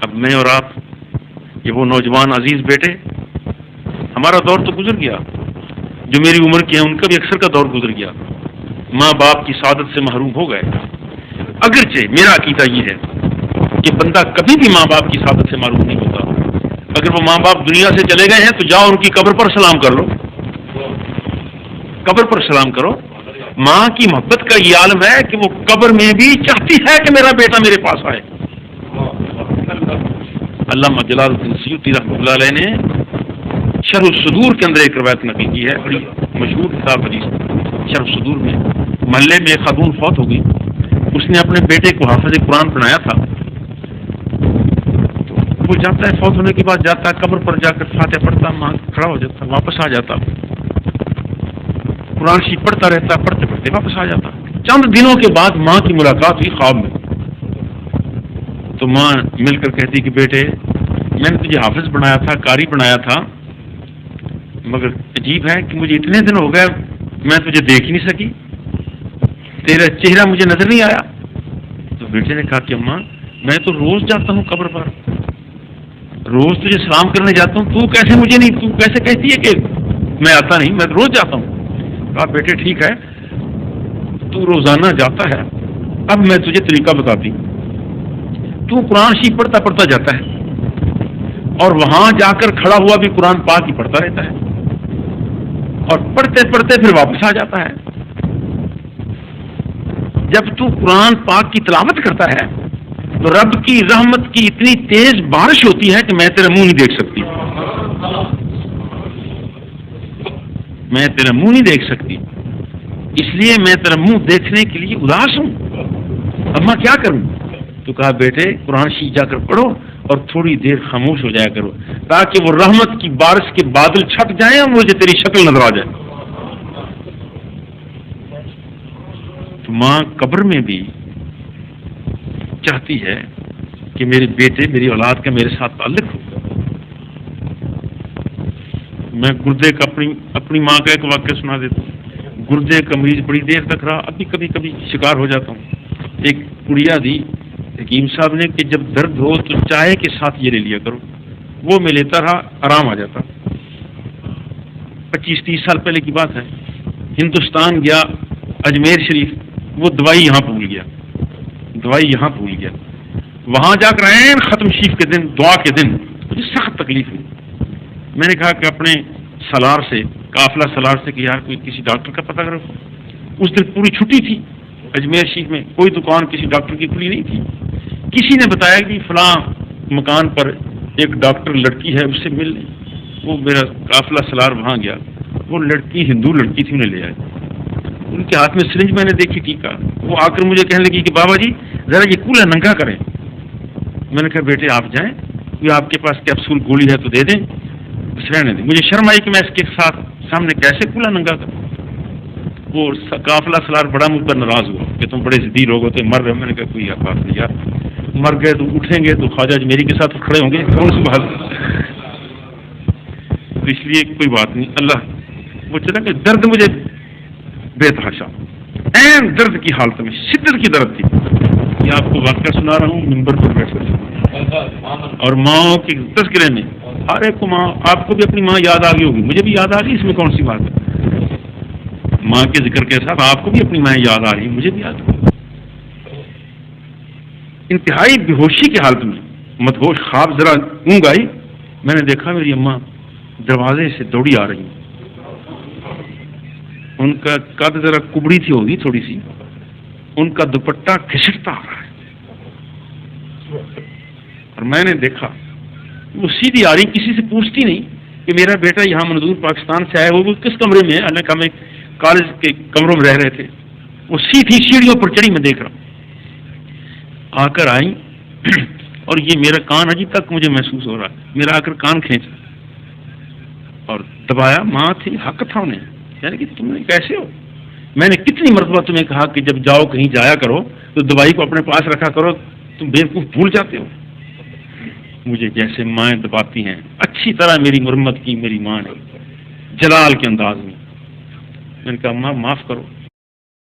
اب میں اور آپ، یہ وہ نوجوان عزیز بیٹے، ہمارا دور تو گزر گیا، جو میری عمر کے ہیں ان کا بھی اکثر کا دور گزر گیا، ماں باپ کی سعادت سے محروم ہو گئے۔ اگرچہ میرا عقیدہ یہ ہے کہ بندہ کبھی بھی ماں باپ کی سعادت سے محروم نہیں ہوتا۔ اگر وہ ماں باپ دنیا سے چلے گئے ہیں تو جاؤ ان کی قبر پر سلام کر لو، قبر پر سلام کرو۔ ماں کی محبت کا یہ عالم ہے کہ وہ قبر میں بھی چاہتی ہے کہ میرا بیٹا میرے پاس آئے۔ علامہ جلال الدین سیوطی رحمۃ اللہ علیہ نے شرح الصدور کے اندر ایک روایت نقل کی ہے، بڑی مشہور کتاب حدیث شرح الصدور میں، محلے میں ایک خاتون فوت ہو گئی، اس نے اپنے بیٹے کو حافظ قرآن بنایا تھا، وہ جاتا ہے فوت ہونے کے بعد، جاتا ہے قبر پر جا کر فاتحہ پڑھتا، ماں کھڑا ہو جاتا، واپس آ جاتا، قرآن شریف پڑھتا رہتا، پڑھتے پڑھتے واپس آ جاتا۔ چند دنوں کے بعد ماں کی ملاقات ہوئی خواب میں، تو ماں مل کر کہتی کہ بیٹے میں نے تجھے حافظ بنایا تھا، قاری بنایا تھا، مگر عجیب ہے کہ مجھے اتنے دن ہو گئے میں تجھے دیکھ ہی نہیں سکی، تیرا چہرہ مجھے نظر نہیں آیا۔ تو بیٹے نے کہا کہ اماں میں تو روز جاتا ہوں قبر پر، روز تجھے سلام کرنے جاتا ہوں، تو کیسے مجھے نہیں، تو کیسے کہتی ہے کہ میں آتا نہیں، میں روز جاتا ہوں۔ کہا بیٹے ٹھیک ہے تو روزانہ جاتا ہے، اب میں تجھے طریقہ بتاتی ہوں۔ تو قرآن شریف پڑھتا پڑھتا جاتا ہے اور وہاں جا کر کھڑا ہوا بھی قرآن پاک ہی پڑھتا رہتا ہے، اور پڑھتے پڑھتے پھر واپس آ جاتا ہے۔ جب تو قرآن پاک کی تلاوت کرتا ہے تو رب کی رحمت کی اتنی تیز بارش ہوتی ہے کہ میں تیرا منہ نہیں دیکھ سکتی، میں تیرا منہ نہیں دیکھ سکتی، اس لیے میں تیرا منہ دیکھنے کے لیے اداس ہوں، اب میں کیا کروں؟ تو کہا بیٹے قرآن شریف جا کر پڑھو اور تھوڑی دیر خاموش ہو جایا کرو تاکہ وہ رحمت کی بارش کے بادل چھٹ جائیں اور مجھے تیری شکل نظر آ جائے۔ تو ماں قبر میں بھی چاہتی ہے کہ میرے بیٹے، میری اولاد کا میرے ساتھ تعلق ہو۔ میں گردے کا اپنی ماں کا ایک واقعہ سنا دیتا ہوں۔ گردے کا مریض بڑی دیر تک رہا، ابھی کبھی کبھی شکار ہو جاتا ہوں۔ ایک پڑیا دی حکیم صاحب نے کہ جب درد ہو تو چائے کے ساتھ یہ لے لیا کرو، وہ میں لیتا رہا، آرام آ جاتا۔ 25-30 سال پہلے کی بات ہے، ہندوستان گیا، اجمیر شریف، وہ دوائی یہاں بھول گیا، دوائی یہاں بھول گیا، وہاں جا کر عین ختم شریف کے دن، دعا کے دن مجھے سخت تکلیف ہوئی۔ میں نے کہا کہ اپنے سالار سے، قافلہ سالار سے کہ یار کوئی کسی ڈاکٹر کا پتہ کرو۔ اس دن پوری چھٹی تھی اجمیر شریف میں، کوئی دکان کسی ڈاکٹر کی کھلی نہیں تھی۔ کسی نے بتایا کہ فلاں مکان پر ایک ڈاکٹر لڑکی ہے، اس سے مل لیں۔ وہ میرا قافلہ سالار وہاں گیا، وہ لڑکی ہندو لڑکی تھی، انہیں لے آئے، ان کے ہاتھ میں سرنج میں نے دیکھی ٹیکا، وہ آ کر مجھے کہنے لگی کہ بابا جی ذرا یہ کولر ننگا کریں۔ میں نے کہا بیٹے آپ جائیں، کوئی آپ کے پاس کیپسول گولی ہے تو دے دیں، بس رہنے دیں۔ مجھے شرم آئی کہ میں اس کے ساتھ سامنے کیسے کولر ننگا کروں۔ وہ قافلہ سالار بڑا مجھ پر ناراض ہوا کہ تم بڑے ضدی لوگ ہوتے، مر رہے۔ میں نے کہا کوئی بات نہیں یار، مر گئے تو اٹھیں گے تو خواجہ اجمیری کے ساتھ کھڑے ہوں گے، کون سی بات؟ تو اس لیے کوئی بات نہیں، اللہ وہ چلا کہ درد مجھے بے تحاشا، این درد کی حالت میں شدت کی درد تھی۔ یہ آپ کو واقعہ سنا رہا ہوں ممبر پر بیٹھ کر، اور ماں کے تذکرے میں ہر ایک کو ماں، آپ کو بھی اپنی ماں یاد آ گئی ہوگی، مجھے بھی یاد آ رہی، اس میں کون سی بات ہے؟ ماں کے ذکر کے ساتھ آپ کو بھی اپنی ماں یاد آ رہی، مجھے بھی یاد آ رہی۔ انتہائی بے ہوشی کی حالت میں مدہوش خواب، ذرا اونگ آئی، میں نے دیکھا میری اماں دروازے سے دوڑی آ رہی، ان کا قد ذرا کبڑی تھی ہوگی تھوڑی سی، ان کا دوپٹہ کھسٹتا آ رہا ہے، اور میں نے دیکھا وہ سیدھی آ رہی، کسی سے پوچھتی نہیں کہ میرا بیٹا یہاں منظور پاکستان سے آیا، وہ کس کمرے میں ہے؟ اللہ کا میں کالج کے کمروں میں رہ رہے تھے، وہ سیدھی سیڑھیوں پر چڑھی، میں دیکھ رہا ہوں، آ کر آئی، اور یہ میرا کان ابھی تک مجھے محسوس ہو رہا ہے، میرا آ کر کان کھینچا اور دبایا، ماں تھی، حق تھا انہیں، یعنی کہ تم نے کیسے ہو؟ میں نے کتنی مرتبہ تمہیں کہا کہ جب جاؤ کہیں جایا کرو تو دوائی کو اپنے پاس رکھا کرو، تم بیوقوف بھول جاتے ہو۔ مجھے جیسے مائیں دباتی ہیں، اچھی طرح میری مرمت کی میری ماں نے، جلال کے انداز میں۔ میں نے کہا ماں معاف کرو،